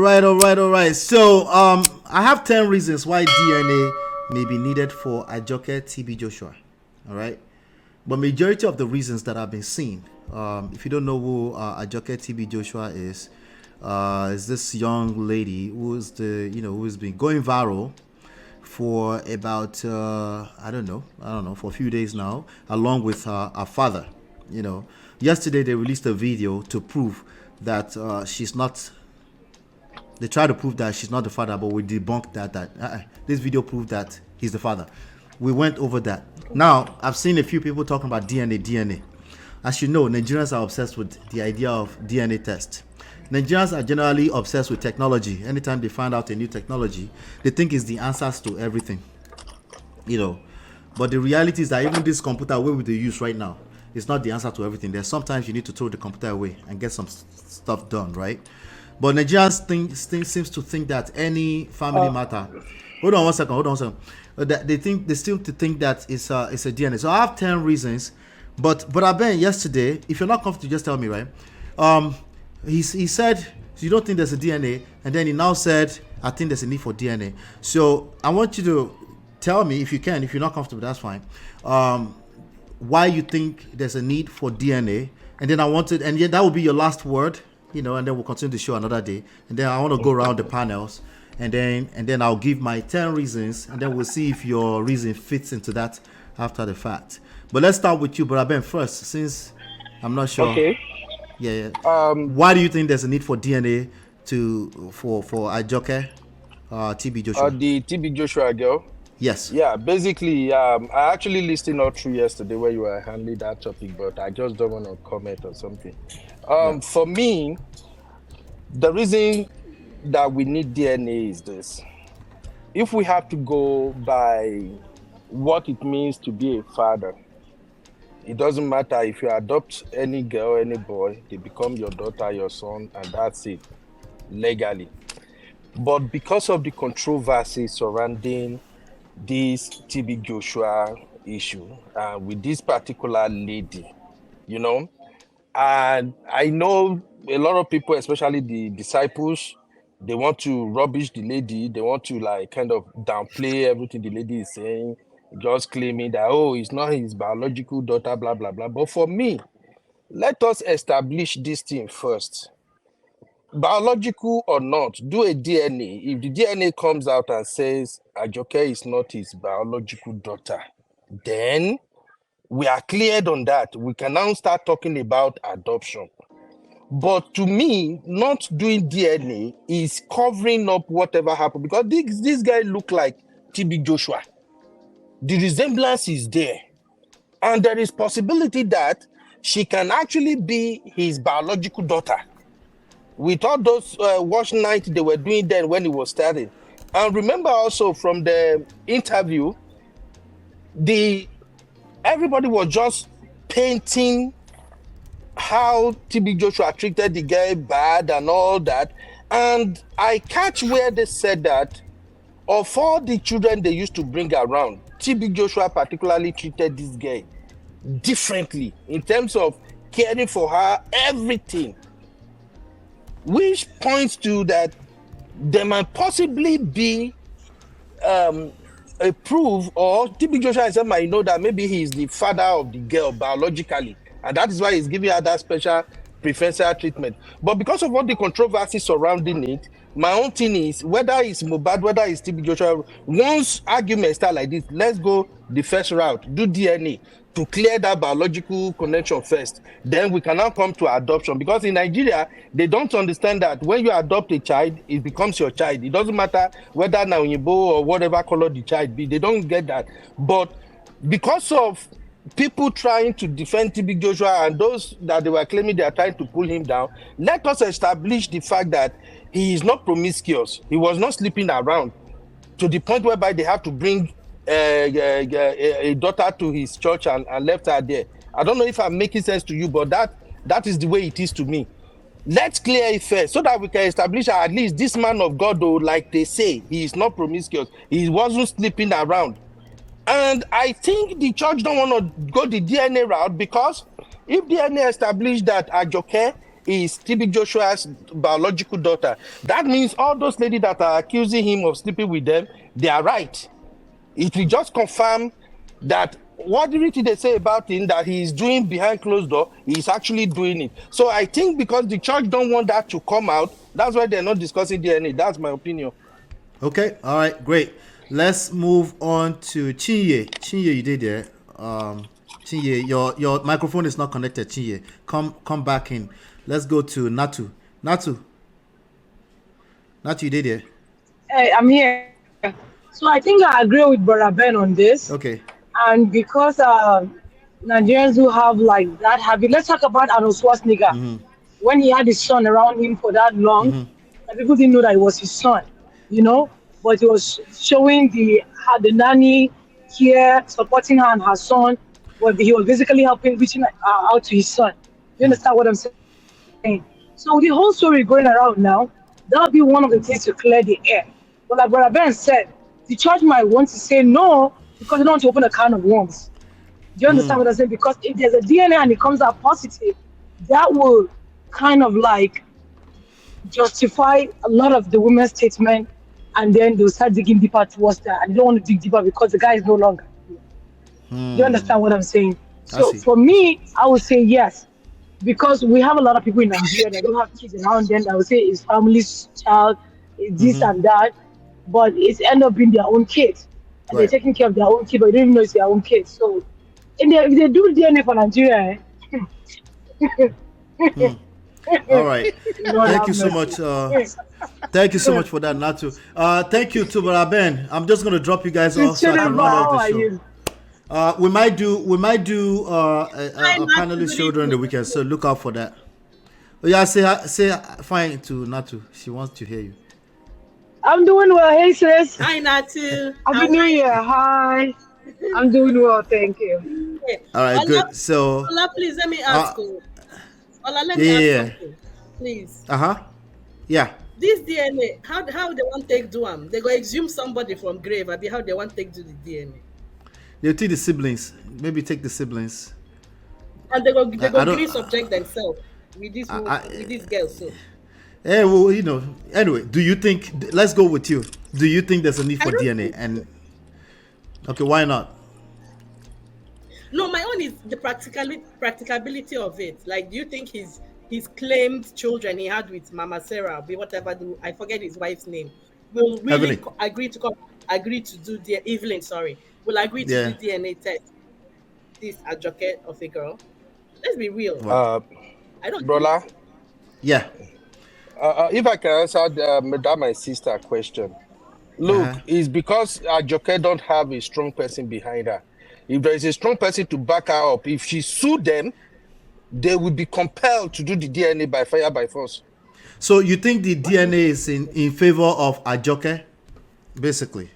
all right. So, I have 10 reasons why DNA may be needed for Ajoke TB Joshua. All right. But majority of the reasons that have been seen, if you don't know who Ajoke TB Joshua is this young lady who's who's been going viral for about I don't know for a few days now, along with her father. Yesterday they released a video to prove that she's not. They try to prove that she's not the father, but we debunked that this video proved that he's the father. We went over that. Now, I've seen a few people talking about DNA. As you know, Nigerians are obsessed with the idea of DNA test. Nigerians are generally obsessed with technology. Anytime they find out a new technology, they think it's the answers to everything. But the reality is that even this computer way we use right now is not the answer to everything. There's sometimes you need to throw the computer away and get some stuff done, right? But Nigerians seems to think that any family matter. Hold on one second. They still think that it's a DNA. So I have 10 reasons, but I bet yesterday, if you're not comfortable, just tell me, right? He said you don't think there's a DNA, and then he now said I think there's a need for DNA. So I want you to tell me if you can. If you're not comfortable, that's fine. Why you think there's a need for DNA, and then that will be your last word. And then we'll continue the show another day. And then I want to go around the panels, and then I'll give my 10 reasons, and then we'll see if your reason fits into that after the fact. But let's start with you, Brother Ben, first, since I'm not sure. Okay. Yeah. Why do you think there's a need for DNA for Ajoke, TB Joshua? The TB Joshua girl. Yes. Yeah. Basically, I actually listened all through yesterday where you were handling that topic, but I just don't want to comment or something. For me, the reason that we need DNA is this. If we have to go by what it means to be a father, it doesn't matter if you adopt any girl, any boy, they become your daughter, your son, and that's it, legally. But because of the controversy surrounding this TB Joshua issue with this particular lady, and I know a lot of people, especially the disciples, they want to rubbish the lady. They want to kind of downplay everything the lady is saying, just claiming that, it's not his biological daughter, blah, blah, blah. But for me, let us establish this thing first. Biological or not, do a DNA. If the DNA comes out and says Ajoke is not his biological daughter, then we are cleared on that. We can now start talking about adoption. But to me, not doing DNA is covering up whatever happened, because this guy look like TB Joshua. The resemblance is there. And there is possibility that she can actually be his biological daughter. With all those watch nights they were doing then when he was starting. And remember also from the interview, everybody was just painting how TB Joshua treated the guy bad and all that. And I catch where they said that of all the children they used to bring around, TB Joshua particularly treated this girl differently in terms of caring for her, everything. Which points to that there might possibly be a proof, or TB Joshua himself might know that maybe he is the father of the girl biologically. And that is why he's giving her that special preferential treatment. But because of all the controversy surrounding it, my own thing is, whether it's Mohbad, whether it's TB Joshua, once arguments start like this, let's go the first route, do DNA to clear that biological connection first. Then we can now come to adoption. Because in Nigeria, they don't understand that when you adopt a child, it becomes your child. It doesn't matter whether now Yibo or whatever color the child be. They don't get that. But because of people trying to defend TB Joshua and those that they were claiming they are trying to pull him down, let us establish the fact that he is not promiscuous. He was not sleeping around to the point whereby they have to bring a daughter to his church and left her there. I don't know if I'm making sense to you, but that is the way it is to me. Let's clear it first so that we can establish at least this man of God, though, like they say, he is not promiscuous. He wasn't sleeping around. And I think the church don't want to go the DNA route, because if DNA established that Ajoke is TB Joshua's biological daughter, that means all those ladies that are accusing him of sleeping with them, they are right. It will just confirm that whatever they say about him that he is doing behind closed door, he is actually doing it. So I think because the church don't want that to come out, that's why they're not discussing DNA. That's my opinion. Okay, all right, great. Let's move on to Chinye. Chinye, you did there. Chinye, your microphone is not connected. Chinye, come back in. Let's go to Natu. Natu, you did there. Hey, I'm here. So I think I agree with Brother Ben on this. Okay. And because Nigerians who have like that habit, let's talk about Arnold Schwarzenegger. When he had his son around him for that long, and people didn't know that it was his son, you know. But he was showing the nanny here, supporting her and her son. But he was basically reaching out to his son. You understand what I'm saying? So the whole story going around now, that'll be one of the things to clear the air. But like Brother Ben said, the church might want to say no because they don't want to open a can of worms. Do you understand what I'm saying? Because if there's a DNA and it comes out positive, that will kind of like justify a lot of the women's statement, and then they'll start digging deeper towards that. And they don't want to dig deeper because the guy is no longer. Do you understand what I'm saying? So for me, I would say yes. Because we have a lot of people in Nigeria that don't have kids around them that would say it's family's child, it's this and that, but it's end up being their own kids. And they're taking care of their own kid, but they don't even know it's their own kids. So if they do DNA for Nigeria, all right. Thank you so much. Thank you so much for that, Natu. Thank you to Brother Ben. I'm just going to drop you guys off so I can run off the show. We might do a panelist show during the weekend, so look out for that. Oh yeah, say fine to Natu. She wants to hear you. I'm doing well. Hey sis. Hi Natu. Happy New Year. Hi. I'm doing well, thank you. All right, good. So Ola, please let me ask you. Ola, let me ask something, please. Yeah. This DNA, how they want take do them? They go exhume somebody from grave. Abi how they want take do the DNA? They'll take the siblings. Maybe take the siblings. And they go really subject themselves with this girl. So. Well, anyway, do you think? Let's go with you. Do you think there's a need for DNA? And okay, why not? No, my own is the practicability of it. Like, do you think his claimed children he had with Mama Sarah, whatever, I forget his wife's name, will really agree to do the Evelyn? Sorry, will agree to do DNA test. This Ajoke of a girl. Let's be real. I don't. Brother. Yeah. If I can answer my sister question. Look, it's because Ajoke don't have a strong person behind her. If there is a strong person to back her up, if she sued them, they would be compelled to do the DNA by fire by force. So you think the DNA is in favor of Ajoke, basically?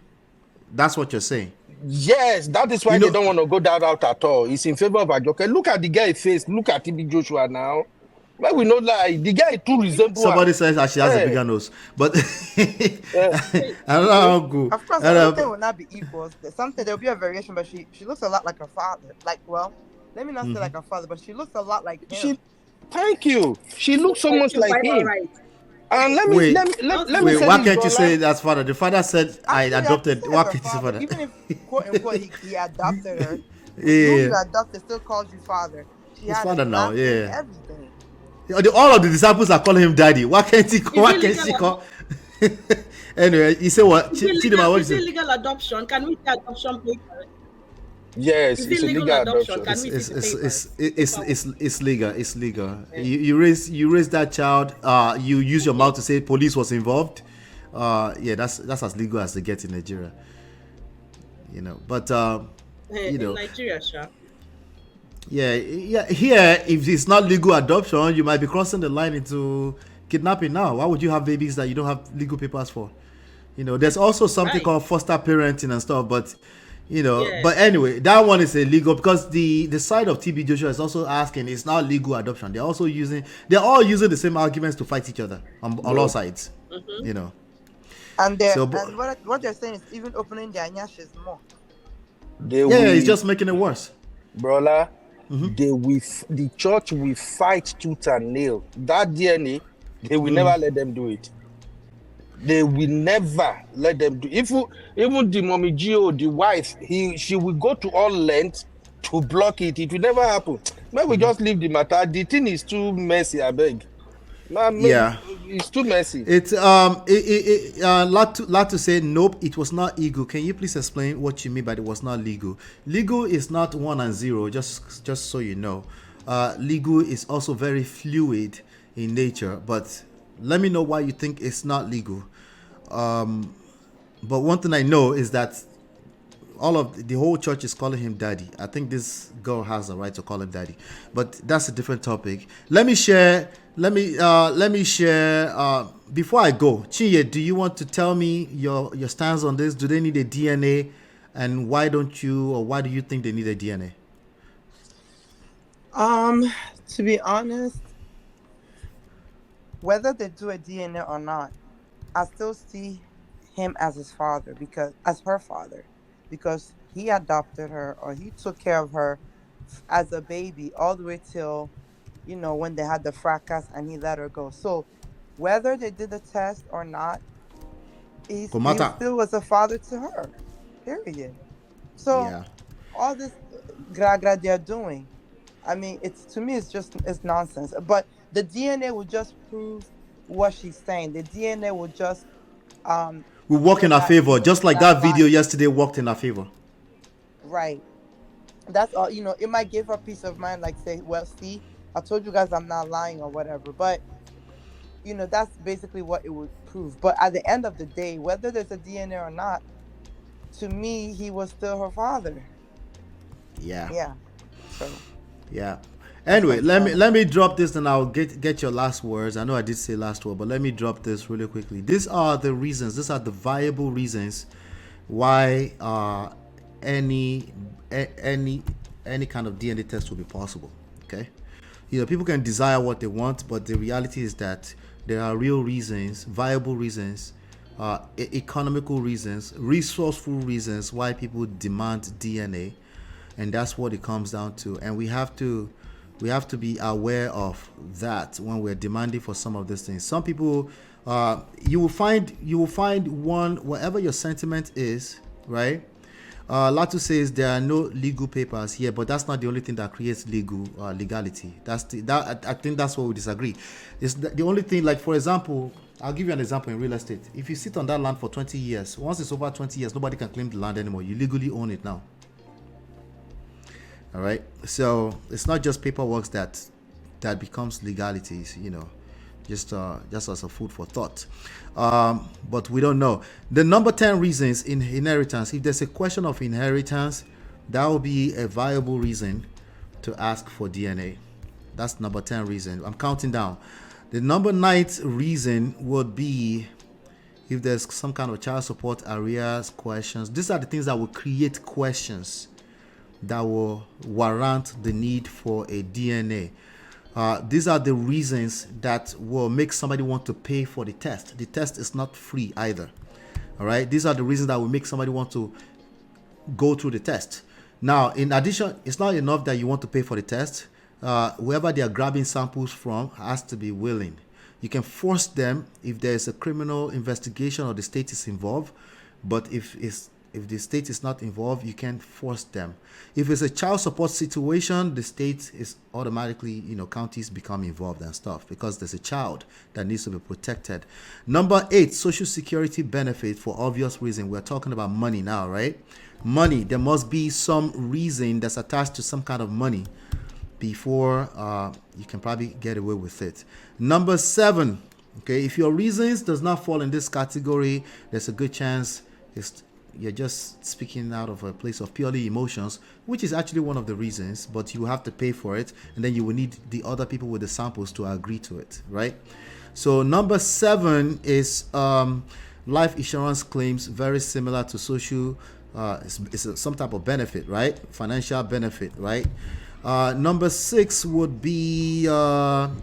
That's what you're saying? Yes, that is why they don't want to go that route at all. It's in favor of Ajoke. Look at the guy's face. Look at TB Joshua now. Well, we know like the guy too resembles. Somebody says that she has a bigger nose, but I don't know how good. Of course, everything will not be equal. There'll be a variation, but she looks a lot like her father. Like, well, let me not say like her father, but she looks a lot like him. Thank you. She looks so much like him. Right. And let me say why this, can't you say that's father? The father said I adopted. Why can't you say father? Even if quote unquote he adopted her, you adopted still calls you father. She his had father now, everything. All of the disciples are calling him daddy. Why can't he call? Why can't she call? Anyway, he said what? Chidima, what is it? Legal adoption? Can we say adoption paper? Yes, it's a legal adoption. It's legal. It's legal. Yeah. You raise that child. You use your mouth to say police was involved. That's as legal as they get in Nigeria. But in Nigeria, sure. Yeah. Here, if it's not legal adoption, you might be crossing the line into kidnapping. Now, why would you have babies that you don't have legal papers for? There's also something called foster parenting and stuff, but. But anyway, that one is illegal because the side of TB Joshua is also asking it's not legal adoption. They're all using the same arguments to fight each other on all sides. And what they're saying is even opening their nyashes more. It's just making it worse. Brother, the church will fight tooth and nail. That DNA, they will never let them do it. They will never let them do. Even the mommy Gio, the wife, she will go to all lengths to block it. It will never happen. Maybe we just leave the matter. The thing is too messy, I beg. Yeah. It's too messy. It's lot to say. Nope, it was not ego. Can you please explain what you mean by it was not legal? Legal is not 1 and 0. Just so you know, legal is also very fluid in nature. But let me know why you think it's not legal. But one thing I know is that the whole church is calling him daddy. I think this girl has the right to call him daddy, but that's a different topic. Let me share. Before I go, Chinye, do you want to tell me your stance on this? Do they need a DNA, and why do you think they need a DNA? To be honest, whether they do a DNA or not, I still see him as his father, as her father, because he adopted her, or he took care of her as a baby all the way till, when they had the fracas and he let her go. So whether they did the test or not, he still was a father to her, period. So Yeah. all this gra they're doing, I mean, it's nonsense. But the DNA will just prove what she's saying. The DNA will just we work in our favor, just like that video yesterday worked in our favor. Right. That's all. It might give her peace of mind, like say, well, see, I told you guys I'm not lying or whatever. But that's basically what it would prove. But at the end of the day, whether there's a DNA or not, to me, he was still her father. Yeah. Yeah. So. Yeah. Anyway, let me drop this, and I'll get your last words. I know I did say last word, but let me drop this really quickly. These are the reasons. These are the viable reasons why any kind of DNA test will be possible. Okay, people can desire what they want, but the reality is that there are real reasons, viable reasons, economical reasons, resourceful reasons why people demand DNA, and that's what it comes down to. And we have to be aware of that when we're demanding for some of these things. Some people, you will find one, whatever your sentiment is, right? Latu says there are no legal papers here, but that's not the only thing that creates legality. I think that's what we disagree. It's the only thing. Like, for example, I'll give you an example in real estate. If you sit on that land for 20 years, once it's over 20 years, nobody can claim the land anymore. You legally own it now. All right, so it's not just paperwork that becomes legalities, just as a food for thought. But we don't know. The number 10 reasons in inheritance. If there's a question of inheritance, that will be a viable reason to ask for DNA. That's number 10 reason. I'm counting down. The number 9 reason would be if there's some kind of child support arrears, questions. These are the things that will create questions that will warrant the need for a DNA. These are the reasons that will make somebody want to pay for the test. The test is not free either. All right. These are the reasons that will make somebody want to go through the test. Now, in addition, it's not enough that you want to pay for the test. Whoever they are grabbing samples from has to be willing. You can force them if there's a criminal investigation or the state is involved, but if the state is not involved, you can't force them. If it's a child support situation, the state is automatically, counties become involved and stuff because there's a child that needs to be protected. Number 8, social security benefit for obvious reason. We're talking about money now, right? Money. There must be some reason that's attached to some kind of money before you can probably get away with it. Number 7, okay, if your reasons does not fall in this category, there's a good chance you're just speaking out of a place of purely emotions, which is actually one of the reasons, but you have to pay for it, and then you will need the other people with the samples to agree to it, right? So number 7 is life insurance claims, very similar to social, it's some type of benefit, right? Financial benefit, right? Number 6 would be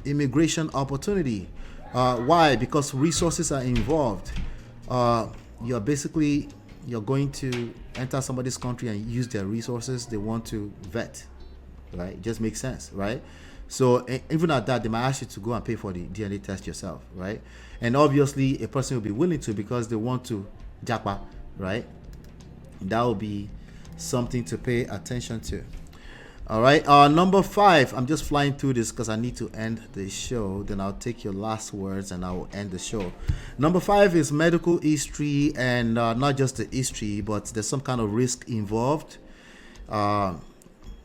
immigration opportunity. Why? Because resources are involved. You're going to enter somebody's country and use their resources. They want to vet right? It just makes sense, right? So even at that, they might ask you to go and pay for the DNA test yourself, right? And obviously, a person will be willing to because they want to japa, right? That will be something to pay attention to. All right. Number 5. I'm just flying through this because I need to end the show. Then I'll take your last words and I will end the show. Number 5 is medical history, and not just the history, but there's some kind of risk involved.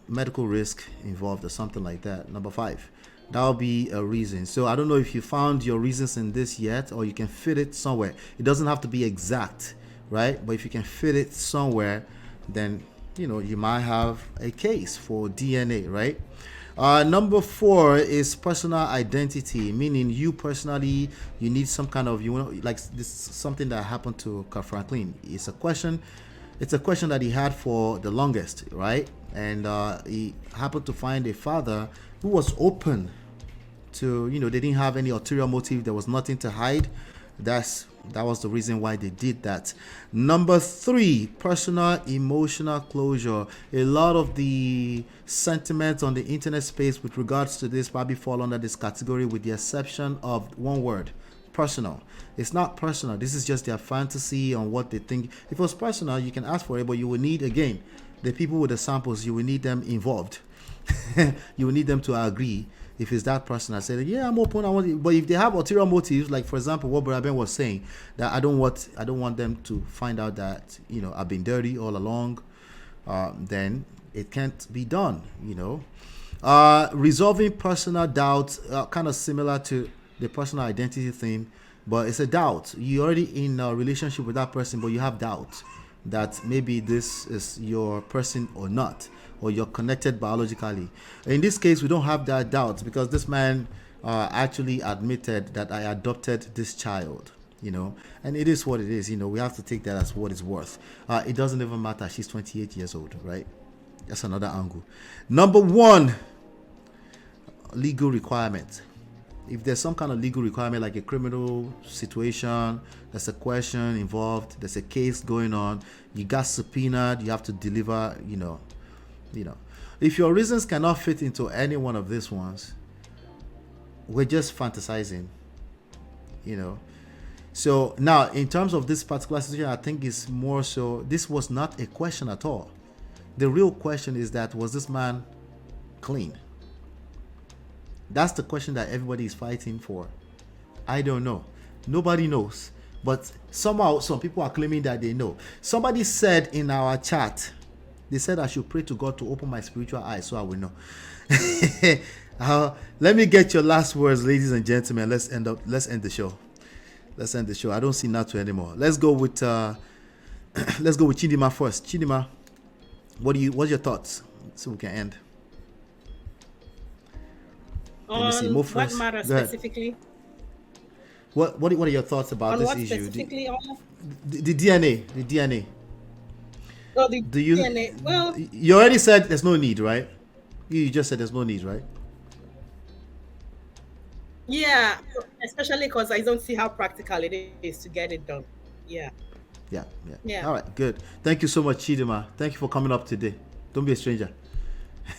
Medical risk involved or something like that. Number 5. That'll be a reason. So I don't know if you found your reasons in this yet, or you can fit it somewhere. It doesn't have to be exact, right? But if you can fit it somewhere, then you might have a case for DNA, right? Number 4 is personal identity, meaning you personally, you need some kind of, like this something that happened to Carl Franklin. It's a question that he had for the longest, right? And he happened to find a father who was open to, they didn't have any ulterior motive. There was nothing to hide. That was the reason why they did that. Number 3, personal emotional closure. A lot of the sentiments on the internet space with regards to this probably fall under this category, with the exception of one word: personal. It's not personal. This is just their fantasy on what they think. If it was personal, you can ask for it, but you will need, again, the people with the samples, you will need them involved. You will need them to agree. If it's that person, I said, yeah, I'm open. I want it. But if they have ulterior motives, like for example, what Brother Ben was saying, that I don't want them to find out that I've been dirty all along, then it can't be done. Resolving personal doubts, kind of similar to the personal identity thing, but it's a doubt. You're already in a relationship with that person, but you have doubts that maybe this is your person or not, or you're connected biologically. In this case, we don't have that doubt because this man actually admitted that I adopted this child, and it is what it is. We have to take that as what it's worth. It doesn't even matter. She's 28 years old, right? That's another angle. Number 1, legal requirement. If there's some kind of legal requirement, like a criminal situation, there's a question involved, there's a case going on, you got subpoenaed, you have to deliver, If your reasons cannot fit into any one of these ones, we're just fantasizing, So now, in terms of this particular situation, I think it's more so, this was not a question at all. The real question is that, was this man clean? That's the question that everybody is fighting for. I don't know. Nobody knows. But somehow, some people are claiming that they know. Somebody said in our chat, they said I should pray to God to open my spiritual eyes so I will know. Let me get your last words, ladies and gentlemen. Let's end the show. I don't see Natu anymore. Let's go with Chidima first. Chidima, what's your thoughts? So we can end. On what matter specifically? What are your thoughts about on this what issue? Specifically The DNA. The DNA. Oh, the DNA. Well, you already said there's no need, right? You just said there's no need, right? yeah, especially because I don't see how practical it is to get it done. Yeah. All right, good. Thank you so much, Chidima. Thank you for coming up today. Don't be a stranger.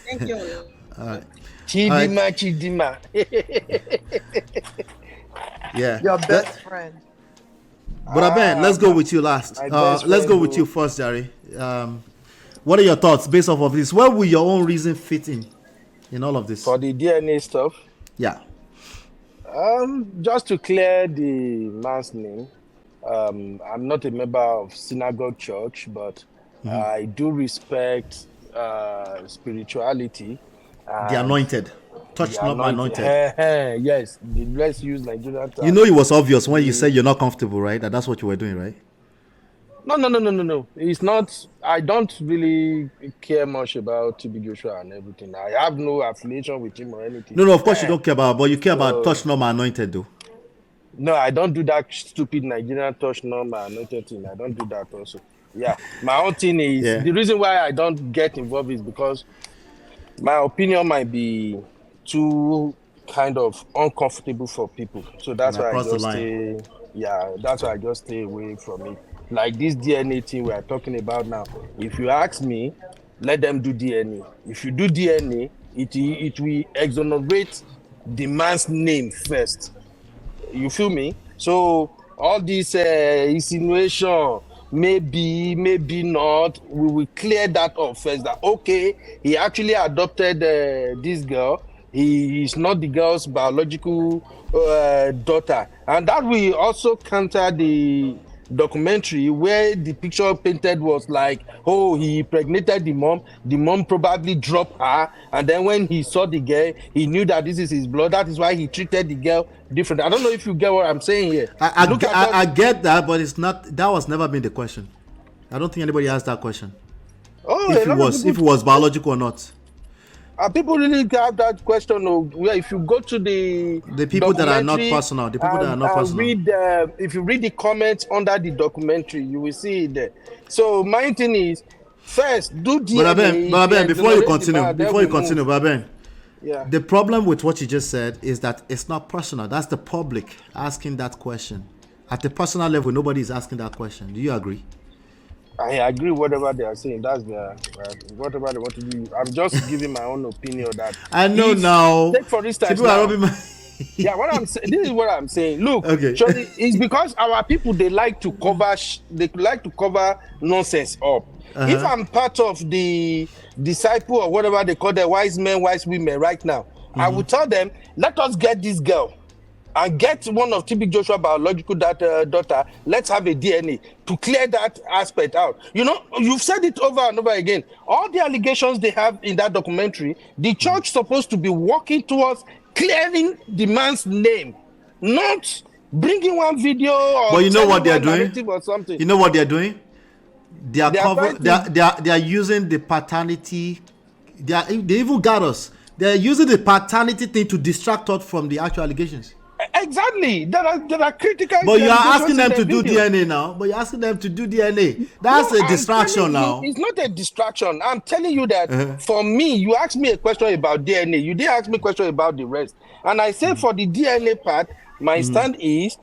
Thank you. All right. Chidima. Yeah. Your best friend. But Ben, let's go with you last. Let's go with you first, Jerry. What are your thoughts based off of this? Where will your own reason fit in all of this? For the DNA stuff? Yeah. Just to clear the man's name, I'm not a member of synagogue church, but I do respect spirituality. The anointed. Touch not my anointed. Yes, let's use Nigerian term. It was obvious when you said you're not comfortable, right? That's what you were doing, right? No. It's not. I don't really care much about TB Joshua and everything. I have no affiliation with him or anything. No, of course you don't care about, but you care about touch not my anointed, though. No, I don't do that stupid Nigerian touch not my anointed thing. I don't do that also. Yeah, my own thing is the reason why I don't get involved is because my opinion might be too kind of uncomfortable for people. So that's why I just stay. Yeah, that's why I just stay away from it. Like this DNA thing we are talking about now. If you ask me, let them do DNA. If you do DNA, it will exonerate the man's name first. You feel me? So all this insinuation, maybe not, we will clear that up first. That okay, he actually adopted this girl. He is not the girl's biological daughter, and that will also counter the documentary where the picture painted was like, oh, he impregnated the mom probably dropped her, and then when he saw the girl, he knew that this is his blood. That is why he treated the girl different. I don't know if you get what I'm saying here. Look at that. I get that, but it's not. That was never been the question. I don't think anybody asked that question. Oh, If it was biological or not. People really have that question of where if you go to the people that are not documentary personal, the people that are not personal. read, if you read the comments under the documentary, you will see it there. So my thing is, first do DNA. But Ben, before you continue, but Ben, yeah. The problem with what you just said is that it's not personal. That's the public asking that question. At the personal level, nobody is asking that question. Do you agree? I agree whatever they are saying. That's their whatever they want to do. I'm just giving my own opinion that I know now. Take for instance now, yeah, what I'm saying. This is what I'm saying. Look, okay. Shorty, it's because our people they like to cover nonsense up. If I'm part of the disciple or whatever they call the wise men, wise women right now, I will tell them, let us get this girl and get one of TB Joshua biological daughter. Let's have a DNA to clear that aspect out. You know, you've said it over and over again. All the allegations they have in that documentary, the church supposed to be working towards clearing the man's name, not bringing one video or but you know what they're doing or something. You know what they're doing? They are using the paternity. They even got us. They're using the paternity thing to distract us from the actual allegations. Exactly. There are critical. But you are asking them to do DNA now. But you're asking them to do DNA. That's a distraction now. It's not a distraction. I'm telling you that for me, you asked me a question about DNA. You didn't ask me a question about the rest. And I say for the DNA part, my stand is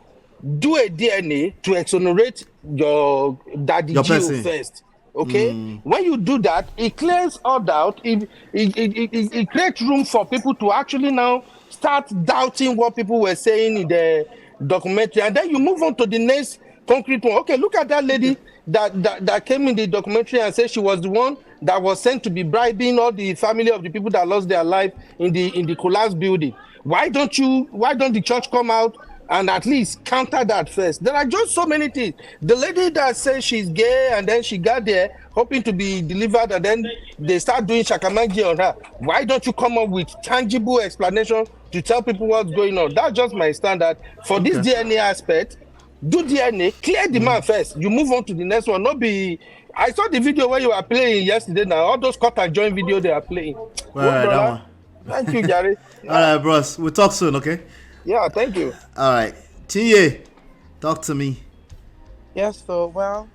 do a DNA to exonerate your daddy Geo first. Okay, when you do that, it clears all doubt. It creates room for people to actually now start doubting what people were saying in the documentary, and then you move on to the next concrete one. Okay, look at that lady that came in the documentary and said she was the one that was sent to be bribing all the family of the people that lost their life in the collapsed building. Why don't the church come out and at least counter that first? There are just so many things. The lady that says she's gay and then she got there hoping to be delivered and then they start doing shakamangi on her. Why don't you come up with tangible explanation to tell people what's going on? That's just my standard. For this DNA aspect, do DNA, clear the man first. You move on to the next one. Not be... I saw the video where you were playing yesterday now. All those cut and join video they are playing. Right, that one. Thank you, Gary. All right, bros. We'll talk soon, okay? Yeah, thank you. All right. Tinye, talk to me. Yes, so, well,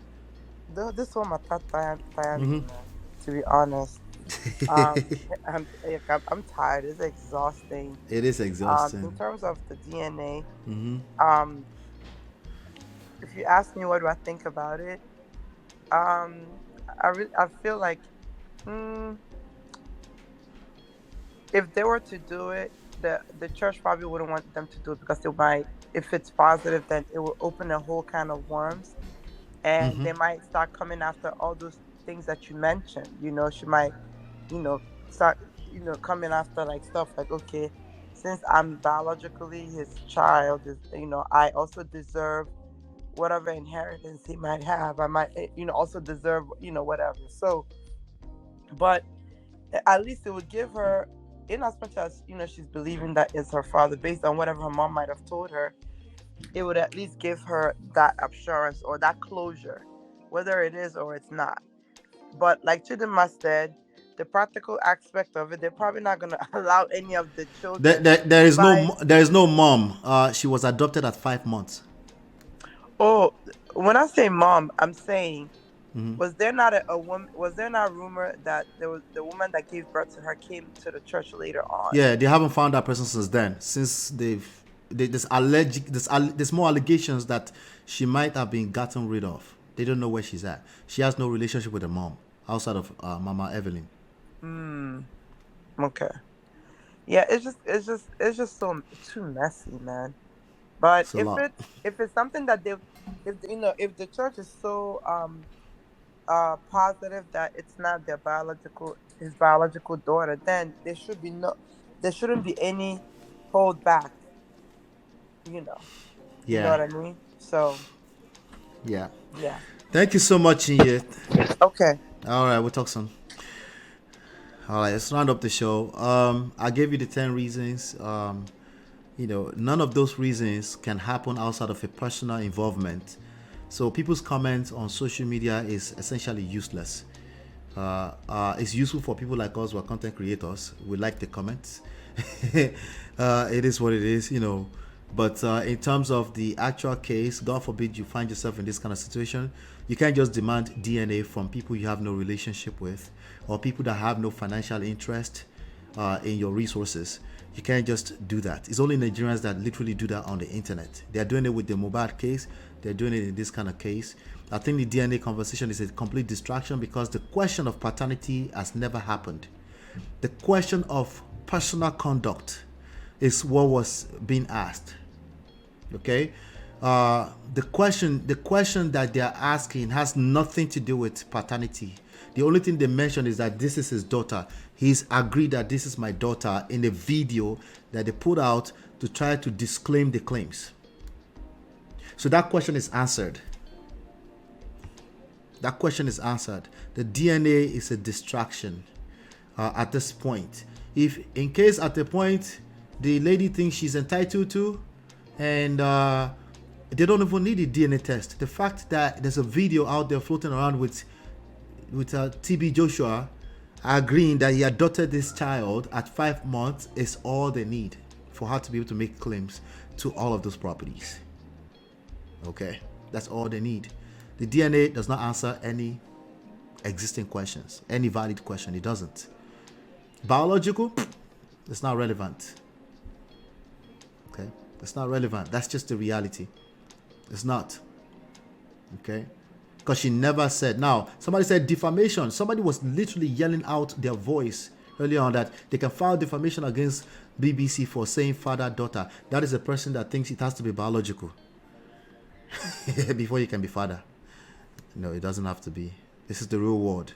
this one my third time, to be honest. I'm tired. It's exhausting. It is exhausting. In terms of the DNA, if you ask me what do I think about it, I feel like if they were to do it, the church probably wouldn't want them to do it because they might, if it's positive, then it will open a whole can of worms, and they might start coming after all those things that you mentioned. You know, she might, start, coming after like stuff like, okay, since I'm biologically his child, I also deserve whatever inheritance he might have. I might, also deserve, whatever. So, but at least it would give her, in as much as, she's believing that it's her father, based on whatever her mom might have told her, it would at least give her that assurance or that closure, whether it is or it's not. But like Chidinma said, the practical aspect of it, they're probably not going to allow any of the children. There is no mom. She was adopted at 5 months. Oh, when I say mom, I'm saying, was there not a woman? Was there not a rumor that there was the woman that gave birth to her came to the church later on? Yeah, they haven't found that person since then. Since there's more allegations that she might have been gotten rid of. They don't know where she's at. She has no relationship with her mom outside of Mama Evelyn. Okay. Yeah, it's just so too messy, man. But It's a lot. if it's something that they, if if the church is so positive that it's not their biological his biological daughter, then there shouldn't be any hold back. You know, you know Yeah, what I mean. So yeah. yeah. Thank you so much, Inye. Okay. All right, we'll talk soon. All right, let's round up the show. I gave you the 10 reasons. None of those reasons can happen outside of a personal involvement. So people's comments on social media is essentially useless. It's useful for people like us who are content creators. We like the comments. It is what it is. But in terms of the actual case, God forbid you find yourself in this kind of situation, you can't just demand DNA from people you have no relationship with or people that have no financial interest in your resources. You can't just do that. It's only Nigerians that literally do that on the internet. They're doing it with the Mobad case. They're doing it in this kind of case. I think the DNA conversation is a complete distraction because the question of paternity has never happened. The question of personal conduct is what was being asked. Okay, the question that they are asking has nothing to do with paternity. The only thing they mention is that this is his daughter. He's agreed that this is my daughter in a video that they put out to try to disclaim the claims. So that question is answered. That question is answered. The DNA is a distraction at this point. If in case at the point the lady thinks she's entitled to, and they don't even need a DNA test. The fact that there's a video out there floating around with TB Joshua agreeing that he adopted this child at 5 months is all they need for her to be able to make claims to all of those properties. Okay, that's all they need. The DNA does not answer any existing questions, any valid question. It doesn't. Biological, it's not relevant. Okay, it's not relevant. That's just the reality. It's not. Okay, because she never said. Now, somebody said defamation. Somebody was literally yelling out their voice earlier on that they can file defamation against BBC for saying father, daughter. That is a person that thinks it has to be biological before you can be father. No, it doesn't have to be. This is the real world.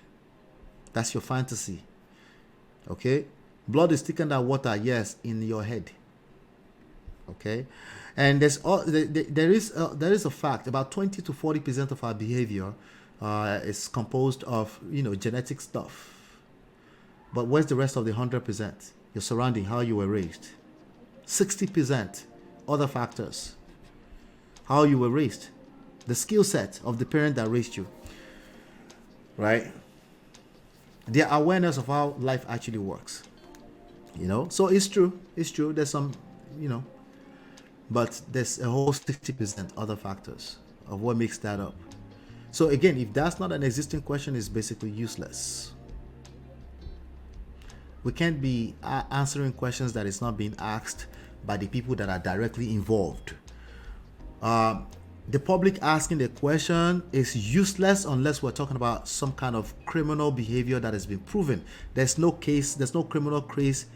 That's your fantasy. Okay? Blood is thicker than water, yes, in your head. Okay? And there is a fact about 20 to 40% of our behavior is composed of genetic stuff. But where's the rest of the 100%? Your surrounding, how you were raised. 60% other factors. How you were raised. The skill set of the parent that raised you. Right? Their awareness of how life actually works. So it's true. There's some, but there's a whole 60% other factors of what makes that up. So again, if that's not an existing question, it's basically useless. We can't be answering questions that is not being asked by the people that are directly involved. The public asking the question is useless unless we're talking about some kind of criminal behavior that has been proven. There's no criminal case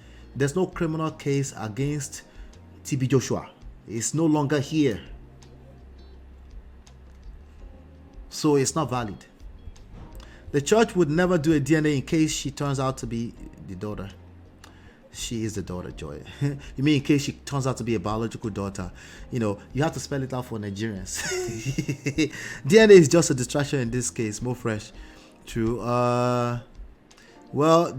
against TB Joshua. It's no longer here. So it's not valid. The church would never do a DNA in case she turns out to be the daughter. She is the daughter, Joy. You mean in case she turns out to be a biological daughter? You have to spell it out for Nigerians. DNA is just a distraction in this case. More fresh. True. Well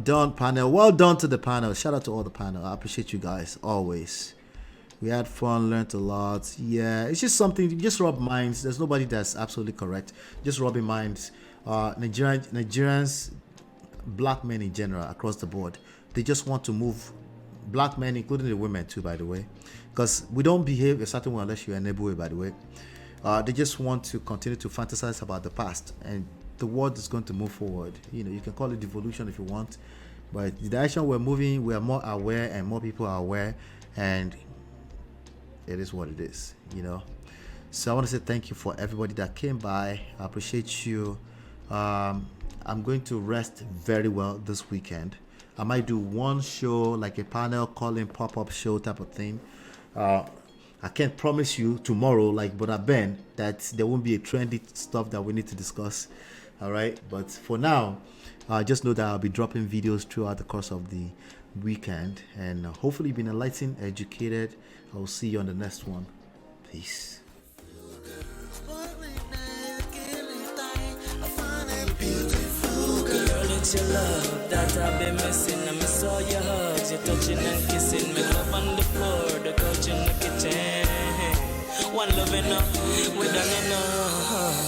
done, panel. Well done to the panel. Shout out to all the panel. I appreciate you guys always. We had fun, learned a lot. Yeah, it's just something. Just rub minds. There's nobody that's absolutely correct. Just rubbing minds. Nigerians, black men in general, across the board, they just want to move. Black men, including the women too, by the way, because we don't behave a certain way unless you're an Ebuwe, by the way. They just want to continue to fantasize about the past, and the world is going to move forward. You can call it devolution if you want, but the direction we're moving, we are more aware, and more people are aware, and it is what it is. So I want to say thank you for everybody that came by. I appreciate you. I'm going to rest very well this weekend. I might do one show, like a panel calling pop-up show type of thing. I can't promise you tomorrow, like Brother Ben, that there won't be a trendy stuff that we need to discuss. All right, but for now, just know that I'll be dropping videos throughout the course of the weekend, and hopefully you've been enlightened, educated. I'll see you on the next one. Peace. It's your love that I've been missing. I miss all your hugs, your touching and kissing. Make love on the floor, the couch in the kitchen. One love enough, we done enough.